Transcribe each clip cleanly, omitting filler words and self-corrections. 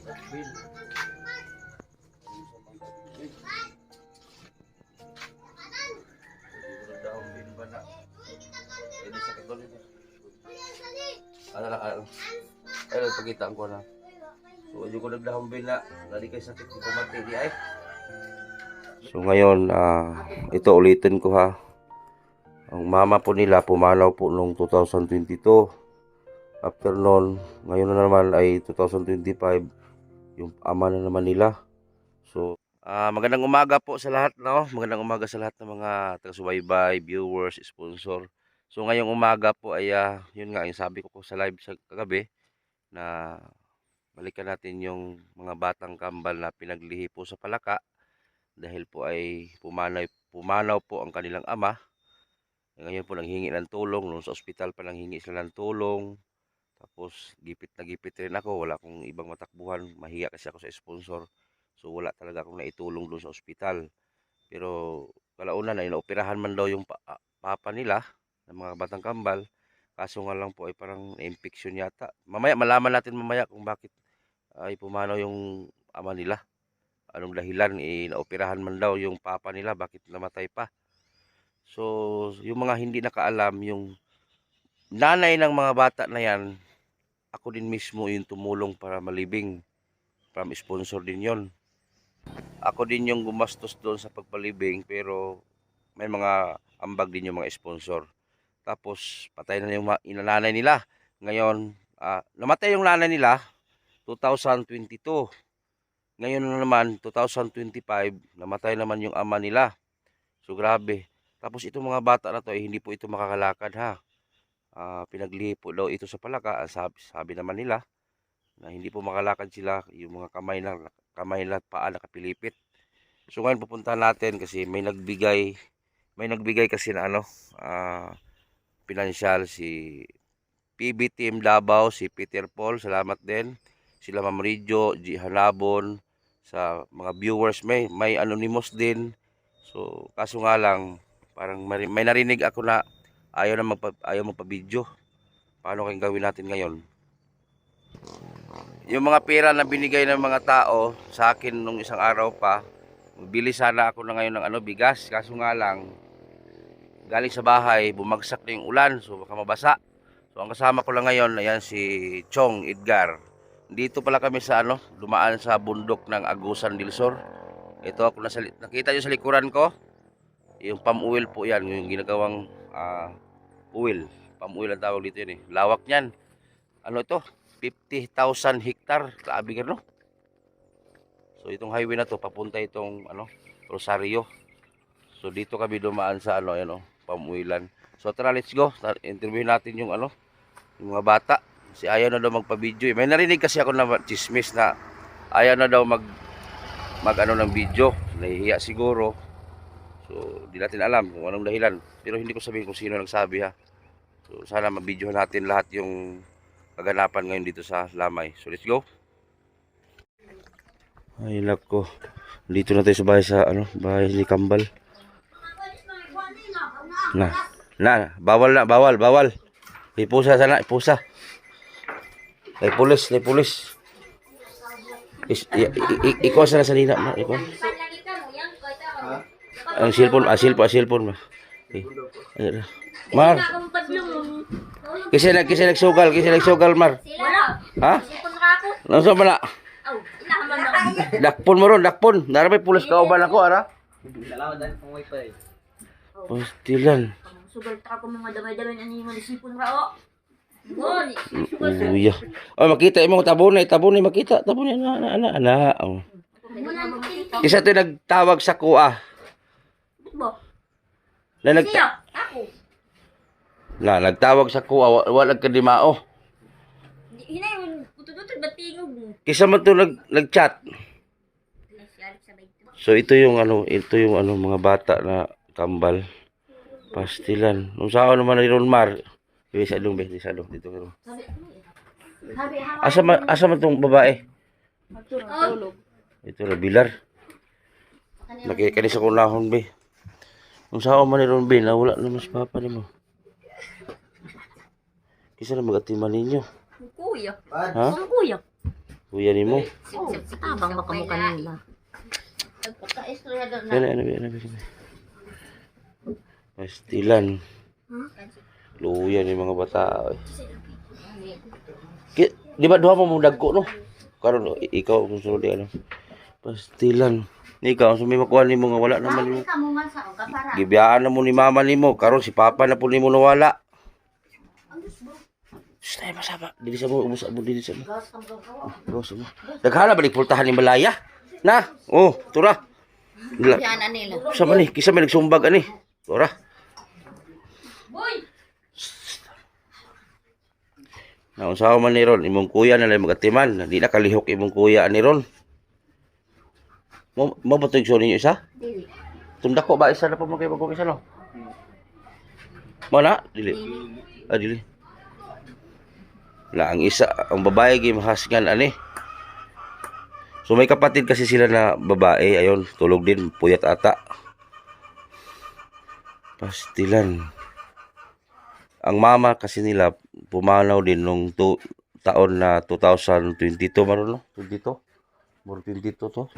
Bin. Daw bin ba na? Ini sakit ulit. Ano lang, ano? Ayun, pagkita ko na. So, hindi ko nagdahong bin na. Lali kay sakit ko kumati di ay. So, ngayon, ito ulitin ko ha. Ang mama po nila pumanaw po noong 2022. After noon, ngayon na naman ay 2025. Yung ama na naman nila. So, magandang umaga po sa lahat, no? Magandang umaga sa lahat ng mga taga-subaybay, viewers, sponsor. So, ngayong umaga po ay, yun nga, yung sabi ko po sa live sa kagabi, na balikan natin yung mga batang kambal na pinaglihi po sa palaka dahil po ay pumanaw po ang kanilang ama. Ngayon po nanghingi ng tulong, noon sa ospital pa nanghingi sila ng tulong. Tapos gipit na gipit rin ako, wala akong ibang matakbuhan, mahiya kasi ako sa sponsor. So wala talaga akong naitulong doon sa ospital. Pero kalauna na inaoperahan man daw yung papa nila ng mga batang kambal. Kaso nga lang po ay parang infection yata. Mamaya malaman natin mamaya kung bakit ay pumanaw yung ama nila. Anong dahilan, inaoperahan man daw yung papa nila, bakit namatay pa. So yung mga hindi nakaalam, yung nanay ng mga bata na yan, ako din mismo yung tumulong para malibing. From sponsor din yon. Ako din yung gumastos doon sa pagpalibing, pero may mga ambag din yung mga sponsor. Tapos patay na yung inananay nila. Ngayon, namatay yung nanay nila 2022. Ngayon na naman 2025, namatay naman yung ama nila. So grabe. Tapos itong mga bata na to ay hindi po ito makakalakad ha. Pinaglihi po daw ito sa palaka. Sabi naman nila na hindi po makalakad sila, yung mga kamay na paa nakapilipit. So ngayon pupuntahan natin kasi may nagbigay kasi na pinansyal, si PB Team Davao, si Peter Paul, salamat din. Sila Ma'am Rijo, G. Hanabon, sa mga viewers, may anonymous din. So kaso nga lang, parang may narinig ako na ayaw magpa-video. Paano kayong gawin natin ngayon? Yung mga pera na binigay ng mga tao sa akin nung isang araw pa, bili sana ako na ngayon ng bigas. Kaso nga lang, galing sa bahay, bumagsak na yung ulan, so baka mabasa. So ang kasama ko lang ngayon, ayan si Chong Edgar. Dito pala kami sa dumaan sa bundok ng Agusan del Sur. Ito ako nakita nyo sa likuran ko, yung palm oil po yan, yung ginagawang oil. Palm oil ang tawag dito yun eh. Lawak niyan. Ano ito? 50,000 hektar. Grabe ka no? So itong highway na to papunta itong Rosario. So dito kami dumaan sa pamuilan. So tara, let's go. Interview natin yung yung mga bata. Si ayaw na daw magpa-video. May narinig kasi ako na chismis na ayaw na daw mag ng video. Nahihiya siguro. So di natin alam kung anong dahilan. Pero hindi ko sabihin kung sino nagsabi ha. So sana ma-video natin lahat yung kaganapan ngayon dito sa Lamay. So let's go. Ay lako. Dito na tayo sa bahay bahay ni Kambal. Bawal. Ipusa sana, ipusa. Ay pulis. Ikaw sana sa nina mo, ikaw. Ang cellphone. Mar. Kasi nagsugal, Mar. Ha? Nasa ba na? Dakpon mo ron. Narapay pulis ka uban ako, ara? Pastilan. Sugal ta ko mga damay-damay na ni mo sipon rao. Uya. Oh, makita mo tabon na makita. Tabon na. Oh. Isa to nagtawag sa kuha. Ako. Nagtawag sa kuha, wala ka dimao. Hinay mo tututod batingog mo. Kisa man to nag-chat. So ito yung mga bata na kambal. Pastilan. Nung sao naman ni Ron Mar. Sa dong dito ron. Asa man tong babae? Ito na Bilar. Nakikani sa kunahon be. Nung sao man ni Ron be, wala na mas papa nimo. Kisa na magatiman ninyo. Kuya. Ha? Kuya. Kuya ni mo. Tabang makamukha nila. Ano. Pastilan. Luya ni mga bata. Di ba duha mo dagko no? Karon ikaw kung sulod ano. Pastilan. Ikaw sumi makuha nimo nga wala naman mo. Gibiyaan na mo ni mama nimo. Karon si papa na po nimo nawala. Stay masaba. Dili sa mo ubos abo dili sa mo. Gawas mo. Daghala balik pultahan ni Malaya. Na. Oh, tura. Yan nila. Sa man ni kisa may nagsumbag ani. Tura. Boy! Nausawa man ni Ron, imong kuya na lang magatiman. Di na kalihok imong kuya ni Ron. Mabatog so ninyo isa? Dili. Tunda ko ba isa na po magkay bagong isa no? Mana? Dili. Dili. La ang isa, ang babae gi mahasgan ani. So may kapatid kasi sila na babae, ayon, tulog din, puyat ata. Pastilan. Ang mama kasi nila pumanaw din nung taon na 2022 maroon no? 22? More 22 to?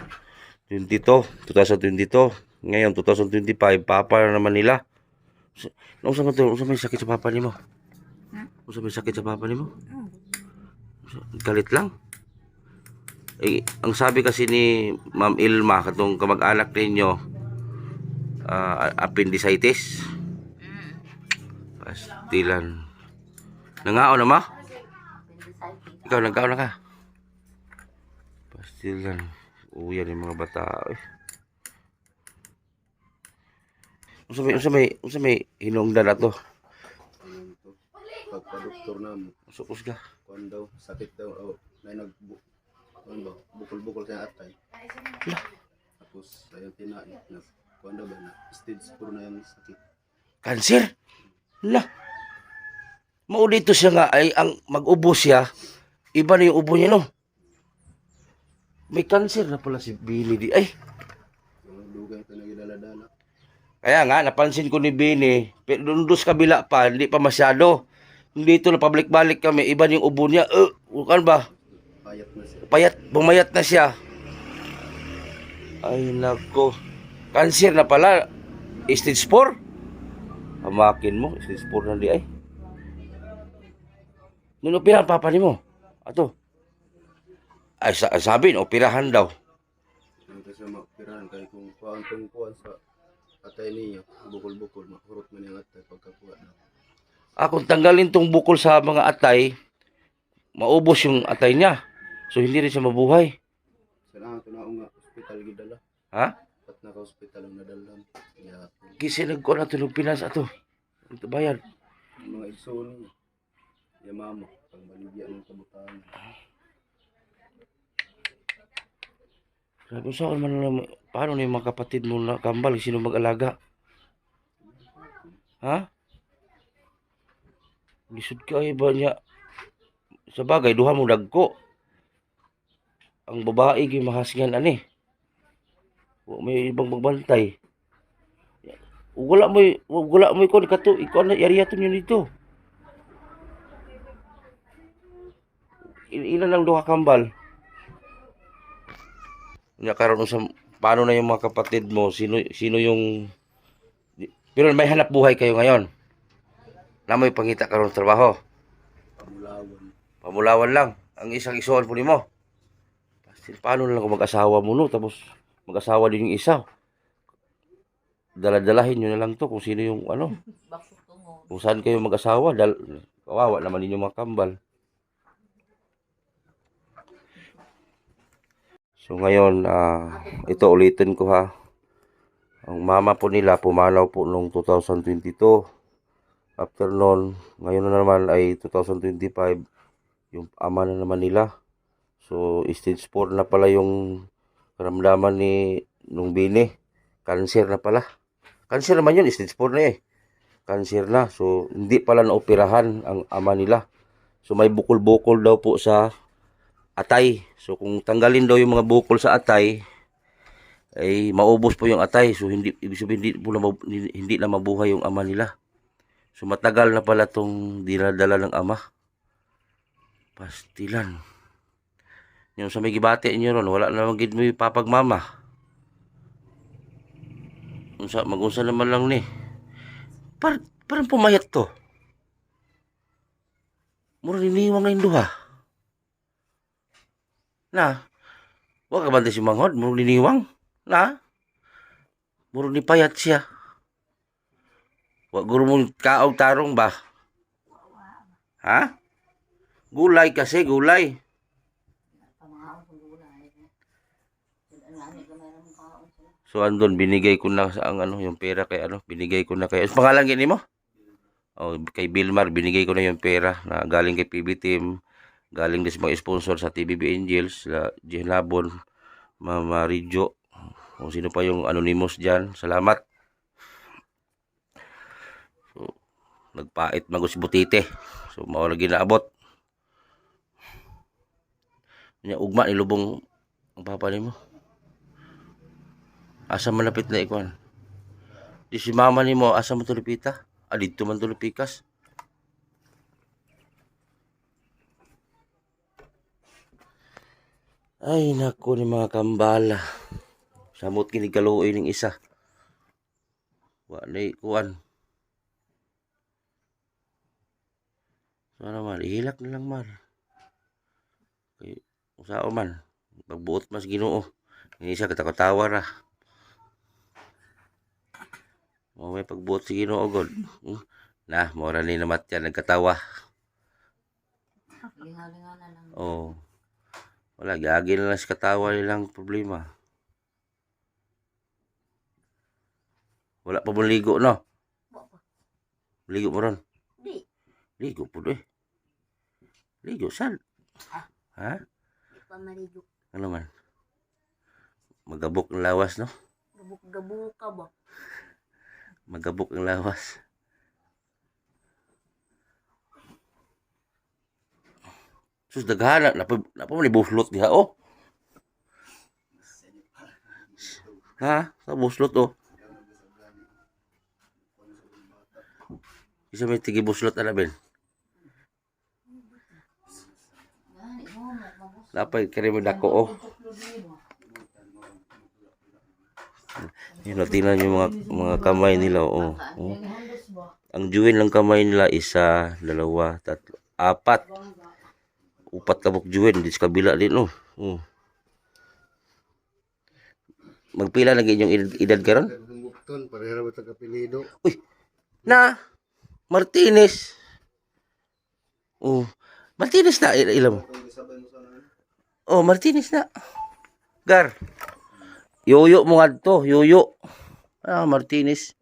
2022. Ngayon 2025 papa na naman nila. Unsa may sakit sa papa nimo? Unsa may sakit sa papa nimo? Galit lang. Eh, ang sabi kasi ni Ma'am Ilma katong kamag-anak ninyo appendicitis. Pastilan. Nangaon na ma? Ikaw nagkaon na ka? Pastilan. Uyan yung mga bata. Unsa may hinungdan na to? Pagpa-doktor na mo, Sukos ka. kuan daw, sakit daw, may bukol-bukol sa atay. Tapos, ayun tinain, kuan daw ba na, stage 4 na yung sakit. Cancer? La. Mao dito siya nga ay ang mag-ubo siya. Iba na yung ubo niya no. May cancer na pala si Billy di. Ay. Yung dugay ito nagdala-dala. Kaya nga napansin ko ni Billy, pero doon sa kabila pa hindi pa masyado. Dito na pabalik-balik kami, iba yung ubo niya. Kan ba? Payat na siya. Bumayat na siya. Ay nako. Cancer na pala. Stage 4. Hamakin mo, stage 4 na di ay. Nung operahan papa ni mo? Ato. Ay sabi, operahan daw. Yung kasi makapirahan, kaya kung kuan sa atay niya, bukol-bukol, mahurot man yung atay pagkakuha na. Kung tanggalin tong bukol sa mga atay, maubos yung atay niya. So hindi rin siya mabuhay. Sa tunaong nga, hospital gidala. Ha? At naka-hospital ang nadalan. Yeah. Kasi nagkuha na tulong Pinas ato. Ito bayad. Yung mga igsoon niya, yung mama, pag maligyan ng kabutaan. Sabi ko, saan man lang, paano na yung mga kapatid mo na kambal? Sino mag-alaga? Ha? Lisod ka iba niya. Sa bagay, duha mo dagko. Ang babae gi mahasgan ani. May ibang magbantay. Wala mo ikon kato, ikon na area to niyo dito. Ilan lang duha kambal. Nya karon sa paano na yung mga kapatid mo? Sino yung pero may hanap buhay kayo ngayon? Na may pangita karon trabaho. Pamulawan. Pamulawan lang. Ang isang isuon po nimo. Paano na lang kung mag-asawa mo no? Tapos mag-asawa din yung isa. Daladalahin nyo na lang to kung sino yung ano. Kung saan kayo mag-asawa. Kawawa naman ninyo mga kambal. So ngayon, ito ulitin ko ha. Ang mama po nila pumanaw po noong 2022. After noon, ngayon na naman ay 2025, yung ama na naman nila. So, stage 4 na pala yung karamdaman ni nung Bini. Cancer na pala. Cancer naman yun, stage 4 na eh. Cancer na. So, hindi pala naoperahan ang ama nila. So, may bukol-bukol daw po sa atay. So, kung tanggalin daw yung mga bukol sa atay, ay maubos po yung atay. So, ibig sabihin, hindi na mabuhay yung ama nila. So matagal na pala tong dinadala ng ama. Pastilan. Yung sa may gibati niyo ron, wala na magid mo papagmama. Mag-unsa naman lang ni. Parang pumayat to. Mura niniwang ngayon duha. Na, wag ka bante si Manghod, mura niniwang. Na, mura ni payat siya. Wag guro mo kaog tarong ba? Ha? Gulay kasi, gulay. So andun binigay ko na sa ang yung pera kay binigay ko na kay pangalan gini mo? Oh, kay Bilmar binigay ko na yung pera na galing kay PB Team, galing din sa mga sponsor sa TBB Angels, sa Jihnabon, Mama Rijo, kung sino pa yung anonymous diyan. Salamat. So nagpait magos butite. So mao lagi naabot. Nya ugma ni lubong ang papa nimo. Asa malapit na ikuan? Di si mama nimo asa mo tulipita? Dito man tulipikas. Ay nako ni mga kambala. Samot kini kaluoy ning isa. Wa na ikuan. So naman, ihilak na lang man. Okay, usao man. Pagbuot mas Ginoo. Ini isa katakatawa ra. May pagbuot si Ginoo god. Nah, mora ni namat yan nagkatawa. Lingaw-lingaw na lang. Oh. Wala gagi na lang sa katawa nilang problema. Wala pa mo ligo no? Ligo mo ron? Di. Ligo po eh. Ligo saan? Ha? Di pa marigo. Ano man? Magabok ng lawas no? Gabuk-gabuk ka ba? Magabok ng lawas. Sus daghana na pa man buslot diha oh. Ha? Sa buslot oh. Isa may tigi buslot ana ben. Lapay kare mo dako oh. Yun, tingnan nyo mga kamay nila oh. Oh. Ang juwin lang kamay nila isa, dalawa, tatlo, apat. Upat kabuk juwin di sa kabila din oh. Oh. Magpila na inyong edad karon? Bukton, parehara ba tagapilido? Uy. Na Martinez. Oh. Martinez na ilam. Oh, Martinez na. Gar. Yoyo mo ngadto, yoyo. Martinez.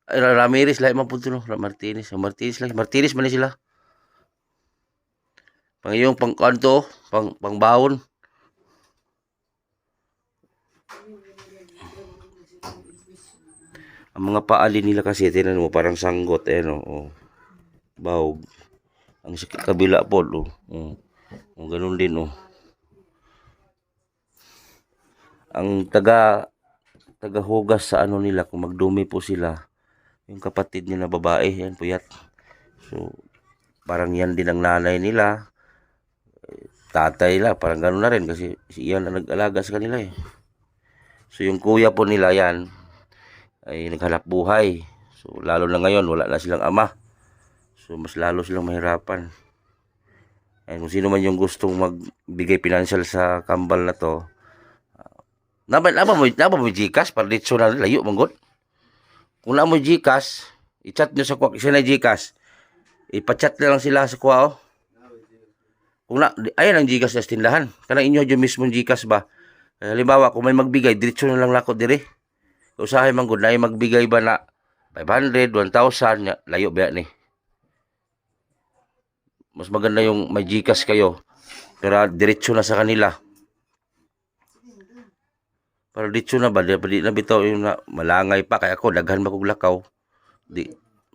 Ay, Ramirez lahi man punto no, Martinez. Martinez lang, Martinez man ni sila. Pang iyong pang kanto, pang baon. Ang mga paali nila kasi tinan mo parang sanggot no. Oh. Bawg. Ang kabila po oh. Oh, ganun din oh. Ang tagahugas sa ano nila kung magdumi po sila yung kapatid niya na babae yan puyat. So parang yan din ang nanay nila, tatay nila parang gano'n na rin kasi iyan ang nag-alaga sa kanila eh. So yung kuya po nila yan ay naghanap buhay, so lalo na ngayon wala na silang ama, so mas lalo silang mahirapan. Ay kung sino man yung gustong magbigay financial sa kambal na to, Naba mo Gcash para dito na layo manggod. Kung na mo Gcash, i-chat nyo sa kuha kasi na Gcash. Ipa-chat na lang sila sa kuha oh. Kung na ayan ang Gcash sa tindahan. Kanang inyo yung mismo Gcash ba. Halimbawa kung may magbigay, diretso na lang lako dire. Usahay manggod na ay magbigay ba na 500, 1,000, layo ba ni. Mas maganda yung may Gcash kayo. Pero diretso na sa kanila. Para dito na ba, di na bitaw yung malangay pa, kaya ako daghan ba kong lakaw.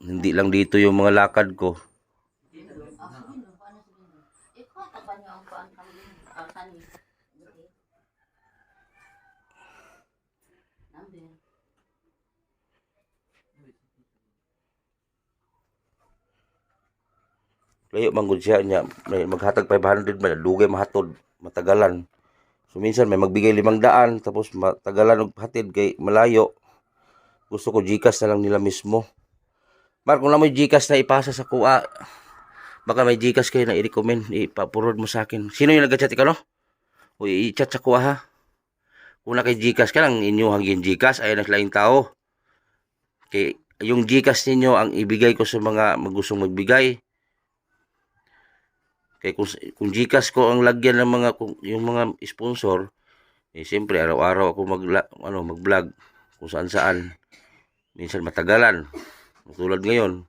Hindi lang dito yung mga lakad ko. Layo manggod siya niya, maghatag 500 man, dugay mahatod. matagalan. So minsan may magbigay 500 tapos matagalan og hatid kay malayo. Gusto ko GCash na lang nila mismo. Mar, kung na mo GCash na ipasa sa kuha, baka may GCash kayo na i-recommend, ipapurod mo sa akin. Sino yung nag-chat ka, no? O i-chat sa kuha, ha? Kung na kay GCash ka lang, inyo hanggang GCash, ay naslaing tao. Kay, yung GCash ninyo ang ibigay ko sa mga gustong magbigay. Kay kung GCash ko ang lagyan ng mga, yung mga sponsor, siyempre, araw-araw ako mag-vlog kung saan-saan. Minsan matagalan. Tulad ngayon.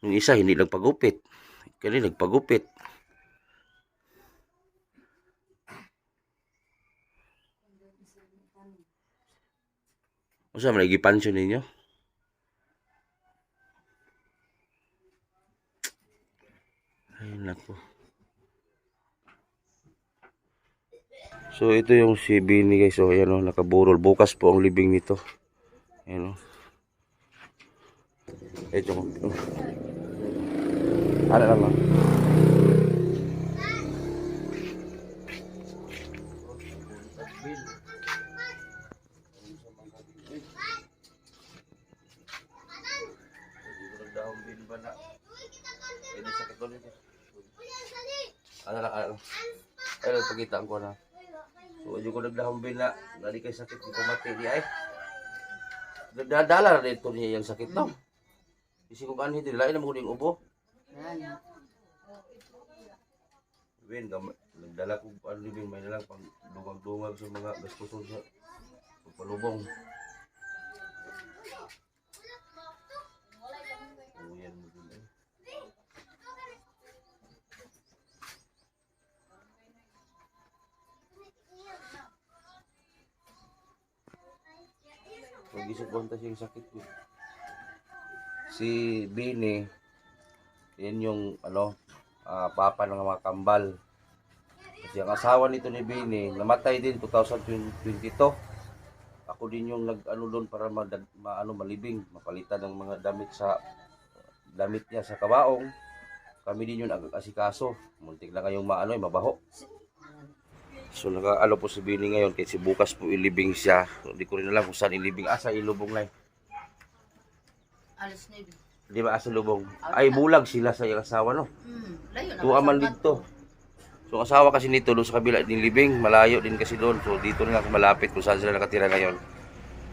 Yung isa hindi nagpagupit. Kaya nagpagupit. Masa man nagipansyon ninyo? Ay nako. So ito yung si Bini guys. So ayan o, nakaburol. Bukas po ang libing nito. Ayan o. Ito ko. Ano lang. Ano pagkita ko na. So, hindi ko nagdahong bila. Nadi kay sakit ko kumati di ay. Nagdadala na dito niya yung sakit no. Isi ko kanhin din. Lain na mo yung ubo. Win, nagdala ko ang living. May nalang pang dumag-dumag sa mga gastuson sa palubong. O yan mo din ay. Mag-isip konta siya yung sakit ko. Si Bini, yan yung papa ng mga kambal. Kasi ang asawa nito ni Bini, namatay din 2022. Ako din yung doon para malibing, mapalitan ng mga damit niya sa kabaong. Kami din yung asikaso. Muntik na kayong mabaho. So po si Bini ngayon kasi bukas po ilibing siya. Hindi ko rin alam kung saan ilibing. Asa ilubong na Alas 9. Di ba asa lubong? Ay bulag sila sa iyang asawa no. Layo na. Tuwa man dito. So ang asawa kasi nito doon sa kabila din libing, malayo din kasi doon. So dito na lang malapit kung saan sila nakatira ngayon.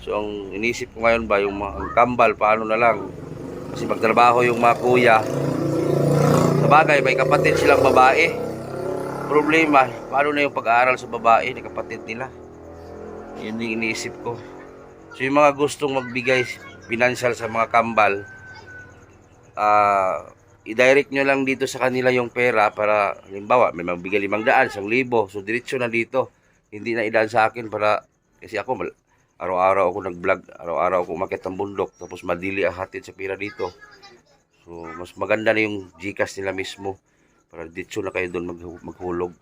So ang inisip ko ngayon ba yung mga kambal paano na lang. Kasi magtrabaho yung mga kuya. Sa bagay may kapatid silang babae. Problema, paano na yung pag-aaral sa babae ni kapatid nila? Yun yung iniisip ko. So yung mga gustong magbigay financial sa mga kambal, i-direct nyo lang dito sa kanila yung pera para, halimbawa, may magbigay 500, 1,000. So diretso na dito. Hindi na idaan sa akin para, kasi ako, araw-araw ako nag-vlog, araw-araw ako umakyat ng bundok, tapos madili ang hatid sa pera dito. So mas maganda na yung GCash nila mismo. Para dito na kayo doon maghulog.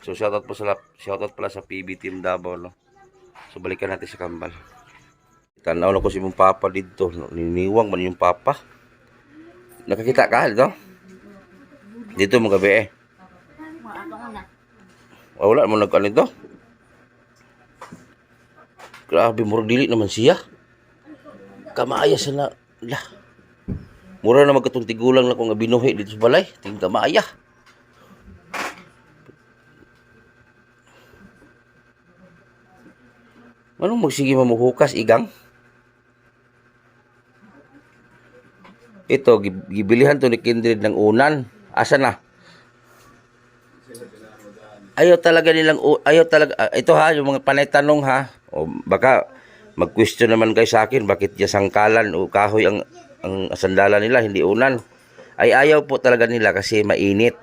So shoutout pala sa PB Team Davao no. So balikan natin sa kambal. Tanaw na ko si mong papa dito. Niniwang man yung papa. Nakakita ka dito? Dito mga gabi eh. Wala mo nag-ano ito? Grabe mura dili naman siya. Kamayas na lah. Mura na magkatong tigulang na kung binuhi dito sa balay. Tingin ka maaya. Anong magsige mamuhukas, igang? Ito, gibilihan to ni Kindred ng unan. Asa na? Ayaw talaga. Ito ha, yung mga panay tanong ha. O baka mag-question naman kayo sa akin, bakit yung sangkalan o kahoy ang sandala nila, hindi unan. Ay ayaw po talaga nila kasi mainit.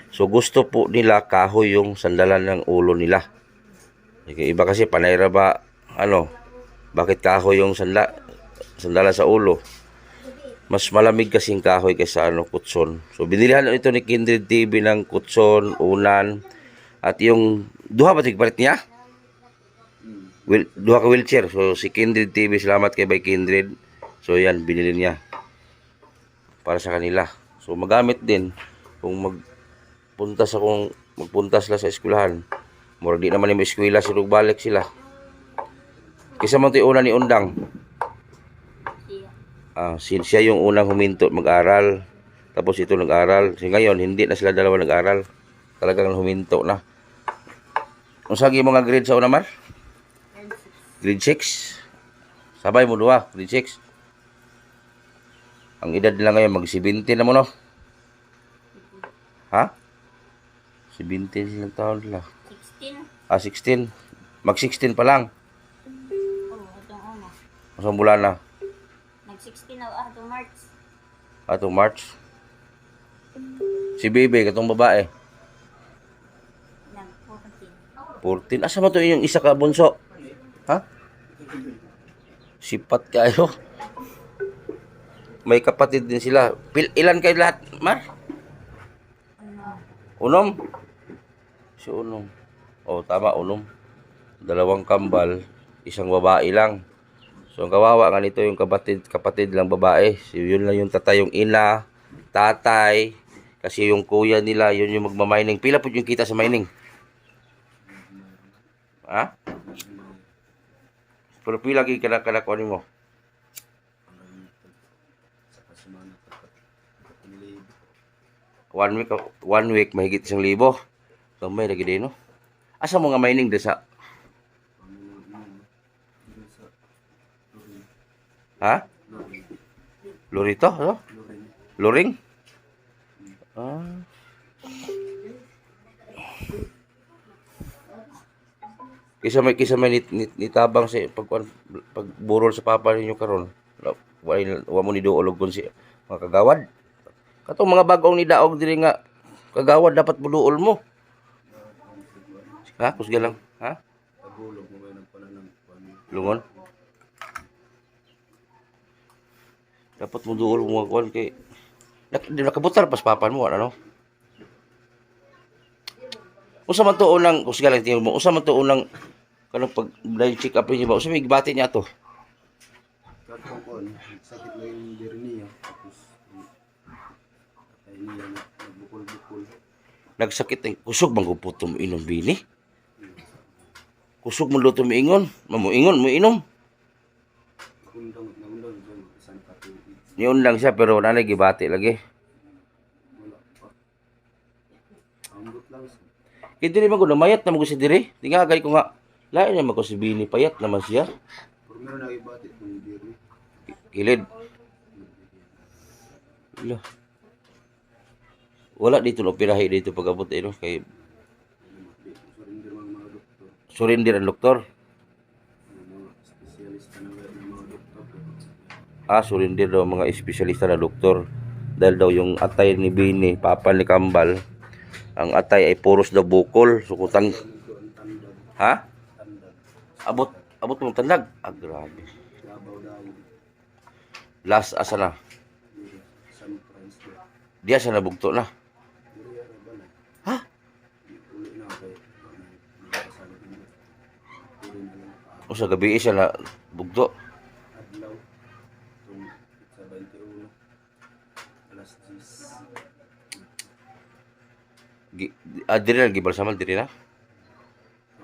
So gusto po nila kahoy yung sandalan ng ulo nila. Iba kasi panayra ba, bakit kahoy yung sandala sa ulo? Mas malamig kasing kahoy kaysa kutson. So binilihan ito ni Kindred TV ng kutson, unan, at yung duha ba tigpalit niya? Duha ka wheelchair. So si Kindred TV, salamat kay by Kindred. So yan, binili niya para sa kanila. So magamit din. kung magpunta sila sa eskwelahan. Murag di naman yung eskwela sila balik sila. Kisa man ito yung una ni Undang. Siya yung unang huminto mag-aral. Tapos ito nag-aral. So ngayon, hindi na sila dalawa nag-aral. Talagang huminto na. Kung sagi mga grade sa una, Mar? Grade 6. Sabay mo duha, grade 6. Ang edad nila ngayon, mag-17 na mo, no? Ha? 17 silang taon nila. 16. 16. Mag-16 pa lang. Oh, itong una. Masang bulan na. Nag-16 na itong March. Atong March. Si Bebe, katong babae. Nag-14. 14. Asa mo to yung isa ka bunso? Ha? Sipat kayo. May kapatid din sila. Ilan kayo lahat, Mar? Unom? Si Unom. Oh, tama, Unom. 2 kambal, isang babae lang. So, ang kawawa nga nito yung kapatid lang babae. So, yun lang yung tatay, yung ina, tatay. Kasi yung kuya nila, yun yung magmamining. Pila po yung kita sa mining? Ha? Pero pila kayo kanakuha mo? One week mahigit 1,000. Kamay lagi din, no? Asa mo nga mining desa? Ha? Lorito, no? Loring? Kisa may nitabang si pagburol sa papa ninyo karon. Wa mo ni duolog kun si mga kagawad. Katong mga bagong ni daog diri nga kagawad dapat buduol mo. Ha, kusga lang, ha? Agulog mo ngayon ang pananang. Lungon. Dapat mo duol mo kuan kay nakabutar pas papan mo ano? Usa man to unang kusga lang tingog mo. Usa man to unang kanang pag check up niya ba? Usa may gibati niya to. Katong kon, sakit na yung diri niya. Tapos ay niya nagbukol-bukol. Nagsakit ng kusog bang guputo mo inom bini? Kusog mo luto mo ingon, mamuingon mo inom. Undang dyan, isang katuig. Niyon lang siya pero wala na gibati lagi. Wala pa. Ambot lang siya. Kaya diri man ko namayat na mo si diri. Tingagay ko nga lain naman ko si Bini payat naman siya. Pero meron na ibati kung diri. Kilid. Wala dito no pirahi dito pag-abot no kay Surrender mga doktor. surrender ang doktor. Mga espesyalista na mga doktor. Surrender daw mga espesyalista na doktor. Dahil daw yung atay ni Bini, papa ni Kambal, ang atay ay puros daw bukol. Sukutan. Ha? Abot mong tandag. Grabe. Labaw dahil. Last asa na? San Francisco. Diya sa nabugto na. Diri ara ba na? Ha? Uli na kay nakasabi ko. Uli na lang. O sa gabi siya na bugto. Adlaw. Tung sa 21. Alas 10. Diri na gibal saman diri na.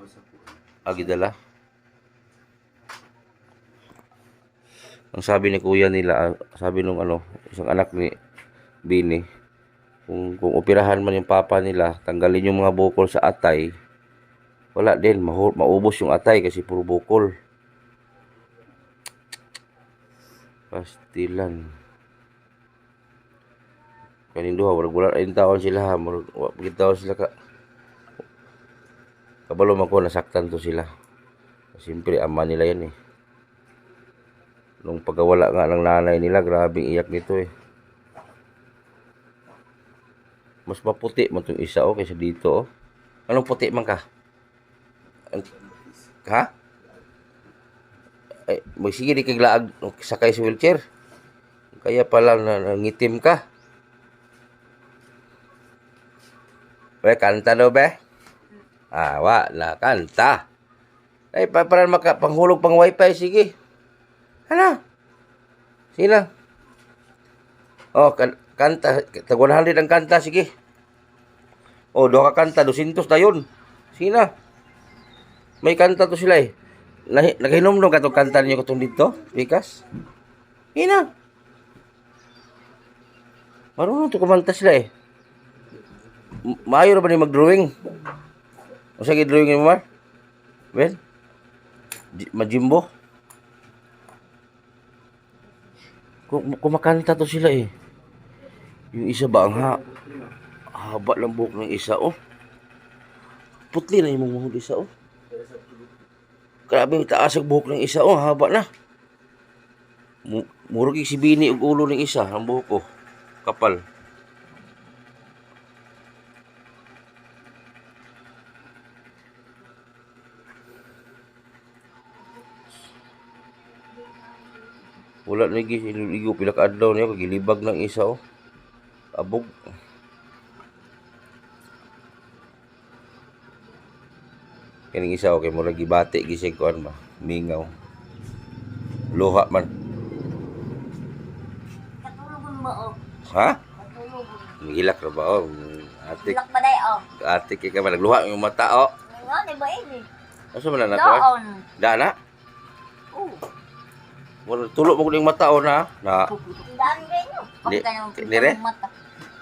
Sa po. Agidala. Ang sabi ni kuya nila, sabi nung isang anak ni Bini, kung operahan man yung papa nila, tanggalin yung mga bukol sa atay, wala din, maubos yung atay kasi puro bukol. Pastilan. Kaninduha, wala ayun taon sila, pagkitaon sila kabalo man ko, nasaktan to sila. Siyempre, ama nila yan eh. Nung pagkawala nga ng nanay nila, grabing iyak nito eh. Mas maputi mo itong isa kaysa dito Anong puti man ka? Ha? Ay, sige di kaglaag sakay sa wheelchair. Kaya pala nangitim ka. Be, kanta daw be? Wala, kanta. Ay, para panghulog pang wifi, sige. Ano? Sige lang. Oh, kanta. Tag 100 ang kanta, sige. O, duha ka kanta, 200 dayon. Sige na. May kanta to sila eh. Naghinom-nom ka itong kanta ninyo katong dito, Pikas? Sige na. Marunong to kumanta sila eh. Maayo na ba ni mag-drawing? O sige, drawing mo, Mar? Ben? Majimbo? Kumakanta to sila eh. Yung isa ba ang haba lang buhok ng isa oh. Putli na yung buhok ng isa oh. Grabe taas ang buhok ng isa oh, haba na. Murag si Bini og ulo ng isa ang buhok ko. Kapal. Wala na ligo pila ka adlaw niya kagilibag ng isa oh. Abog. Kaning isa okay mo lagi bati gisig kuan ba. Mingaw. Luha man. Katulog mo oh. Ha? Katulog. Mihilak ra ba oh. Atik. Hilak ba day oh. Atik ka man nagluha yung mata oh. Nga, di ba ini? Asa man na kuan? Doon. Dana? Oh. Wala tulo mo kuning mata oh na. Na. Daan ganyo. Ni- Pagka naman nire? mata.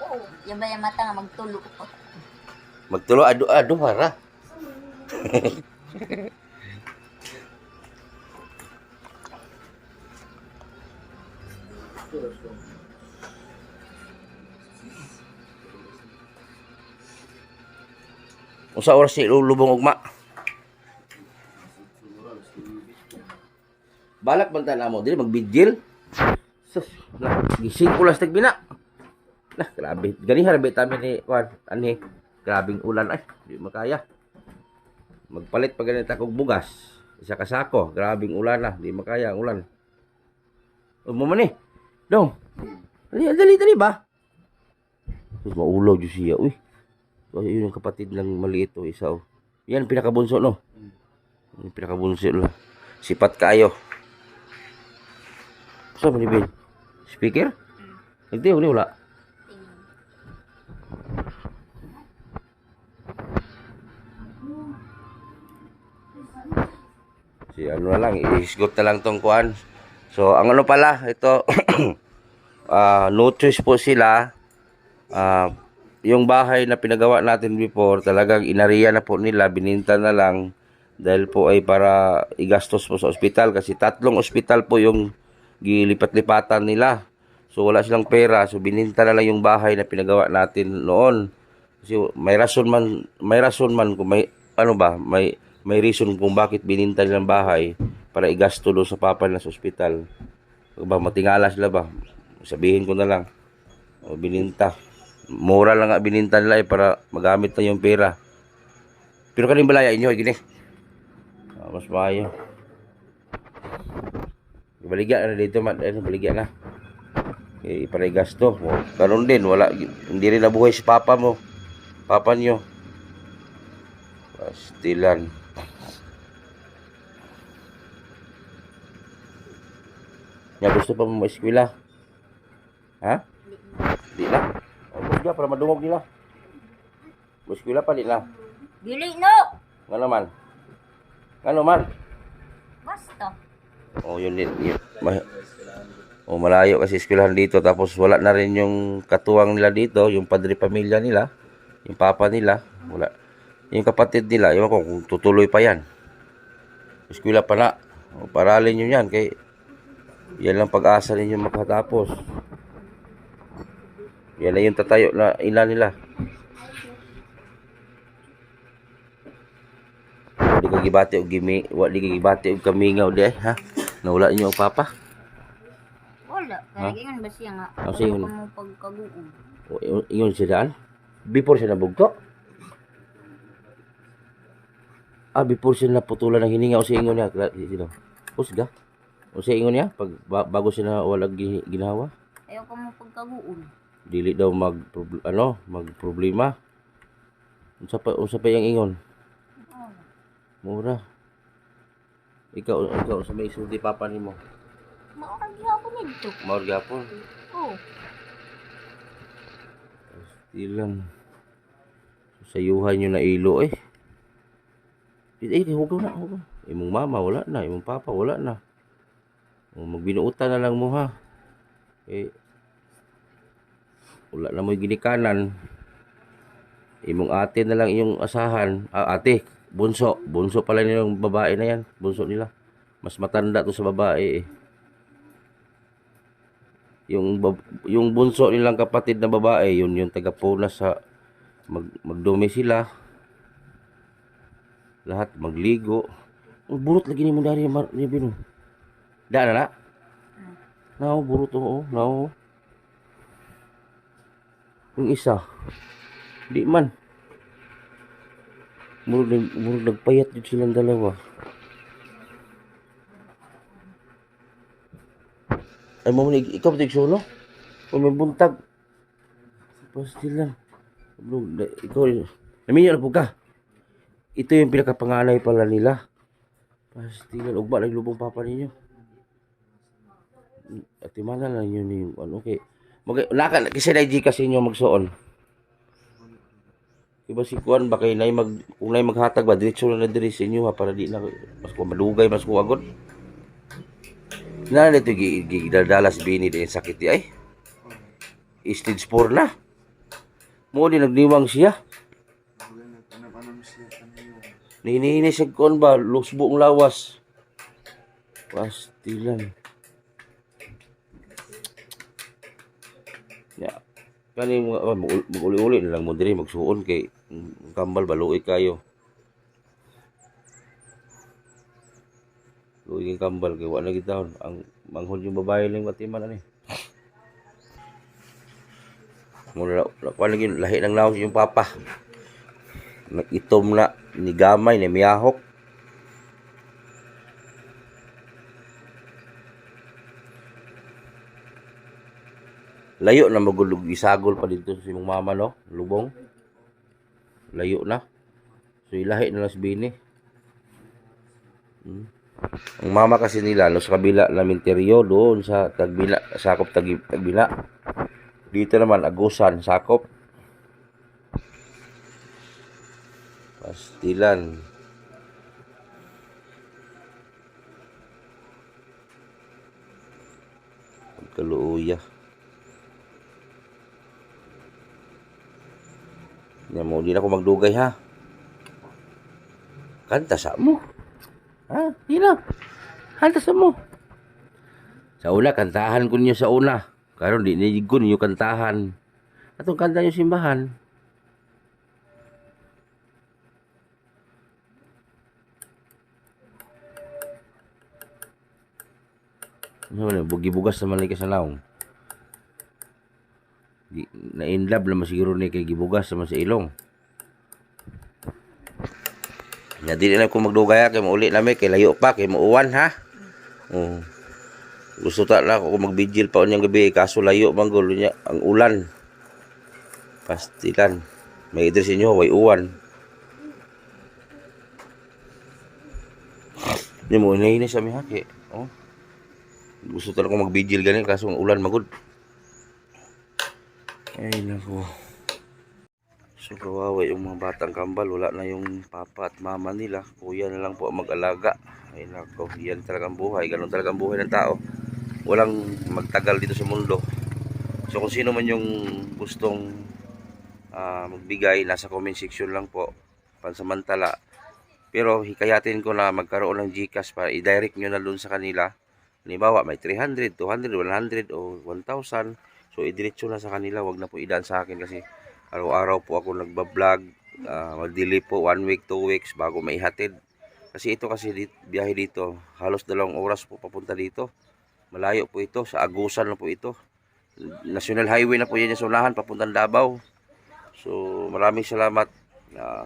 Oo. Yan ba yung mata nga magtulo ko? Magtulo ado para. Unsa oras si lubong ugma? Balak man ta namo dili magbidjil. Sus, na gising ko lang bina. Nah, grabe. Ganiha ra bitamin ni kuan ani. Grabing ulan ay, di makaya. Magpalit pa ganito kog bugas. Isa ka sako, grabing ulan na, di makaya ang ulan. O mo man eh. Dong. Dali ba? Sus, maulaw jud siya, uy. So, yun yung kapatid ng maliit o isa o. Yan, pinakabunso no. Yung pinakabunso no. Sipat kayo. Saan mo ni Ben? Speaker? Hindi, wala. Si ano na lang, isgot na lang tong kuan. So, ang ano pala, ito, no choice po sila. Yung bahay na pinagawa natin before, talagang inariya na po nila, bininta na lang. Dahil po ay para igastos po sa ospital. Kasi 3 ospital po yung gilipat-lipatan nila. So, wala silang pera. So, bininta na lang yung bahay na pinagawa natin noon. Kasi may rason man kung may, ano ba, may reason kung bakit bininta nilang bahay para igasto doon sa papa nila sa ospital. Ba, matingala sila ba? Sabihin ko na lang. O, bininta. Mura lang nga bininta nila para magamit na yung pera. Pero kaning balaya inyo, gini. Mas maayo. Baligya na dito, baligya na. Para igasto. Karon din, wala, hindi rin nabuhay si papa mo. Papa nyo. Pastilan. Nya gusto pa mo eskwela? Ha? Di na. Gusto para madungog nila. Eskwela pa di na. Dili no! Ngano man? Ngano man? Basta. Oh, yun din. Malayo kasi eskwelahan dito tapos wala na rin yung katuwang nila dito, yung padre pamilya nila, yung papa nila, wala. Yung kapatid nila, ewan ko kung tutuloy pa yan. Eskwela pa na. Paralin nyo yan kay yan lang pag-asa ninyo makatapos. Yan na yung tatayo na ina nila. Di ka gibati og kamingaw di ha. Nawala niyo ang papa. Wala. Kaya ganyan ba siya nga? Ang siya Wala ka mo pagkaguon. Ingon siya daan. Before siya nabugto. Before siya naputulan ng hininga o siya ingon niya. Sino? Usga? O siya ingon niya pag bago siya na walang ginawa. Ayaw ka mo pagkaguon. Dili daw magproblema. Unsa pa yang ingon? Mura. Ikaw sa may isulti papa nimo. Maurag gihapon nito. Maur gyapon. Oo. Ilang. Sayuhan nyo na ilo eh. Huwag na, huwag na. Imong mama wala na, imong papa wala na. Magbinuutan na lang mo ha. Wala na mo'y ginikanan. Imong ate na lang iyong asahan. Ate, bunso. Bunso pala nilang babae na yan. Bunso nila. Mas matanda to sa babae eh. Yung bunso nilang kapatid na babae, yun yung tagapuna sa magdumi sila. Lahat magligo. Burot lagi ni mo dari ni Bino. Da na. Nao burot oo, nao. Yung isa. Di man. Murag nagpayat yun silang dalawa. Ay mo ikaw tig solo? O may buntag. Pasti lang. Ikaw, naminyo na po ka. Ito yung pinakapanganay pala nila. Pasti lang. Ugba, naglubong papa ninyo. At imana lang yun yung ano. Okay. Kasi na-IG kasi nyo magsuon. Diba si Kuan ba kung na'y maghatag ba, diretso na diri sa inyo ha, para di na, mas kung madugay, mas kung agad. Na nito gidadalas bini din sakit di ay. Stage 4 na. Mo di nagniwang siya. Nini siya kon ba lusbong lawas. Pasti lang. Ya. Kani mag-uli-uli na lang mo diri magsuon kay kambal baluoy kayo. Luwing kambal kay wala gitahon ang manghod yung babae ning matiman ani. Mula lagi lahi ng lawas yung papa. Nagitom na ni gamay ni miyahok. Layo na magulog isagol pa dito sa imong mama no, lubong. Layo na. So ilahi na las bini. Ang mama kasi nila no sa kabila na minteryo doon sa Tagbila, sakop Tagbila. Dito naman Agusan, sakop. Pastilan. Kaluuya. Nya mo di na ako magdugay ha. Kanta sa mo. Ha? Di na. Kanta sa mo. Sa una kantahan ko niyo sa una. Karon di ni ko niyo kantahan. Atong kanta niyo simbahan. Ano bugi-bugas naman lagi sa naong. Na-inlove naman siguro ni kay gibugas naman sa ilong. Nya dili na ko magdugay kay mauli na kay layo pa kay muuwan ha. Gusto ta na ako magbigil pa unyang gabi kaso layo manggol niya ang ulan. Pastilan. May idris inyo way uwan. Ni mo ini sa mi haki. Gusto ta ko magbigil gani kaso ang ulan magud. Ay nako. So kawawa yung mga batang kambal, wala na yung papa at mama nila. Kuya na lang po ang mag-alaga. Ay nako, yan talagang buhay. Ganun talagang buhay ng tao. Walang magtagal dito sa mundo. So kung sino man yung gustong magbigay, nasa comment section lang po. Pansamantala. Pero hikayatin ko na magkaroon ng GCash para i-direct nyo na doon sa kanila. Halimbawa, may 300, 200, 100 o 1,000. So idiretso na sa kanila. Wag na po idaan sa akin kasi araw-araw po ako nagbablog, mag-delay po 1 week, 2 weeks bago maihatid. Kasi ito kasi biyahe dito, halos 2 oras po papunta dito. Malayo po ito, sa Agusan na po ito. National Highway na po yan sa unahan, papuntang Davao. So maraming salamat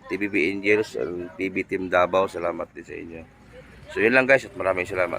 TBB Angels and TB Team Davao, salamat din sa inyo. So yun lang guys at maraming salamat.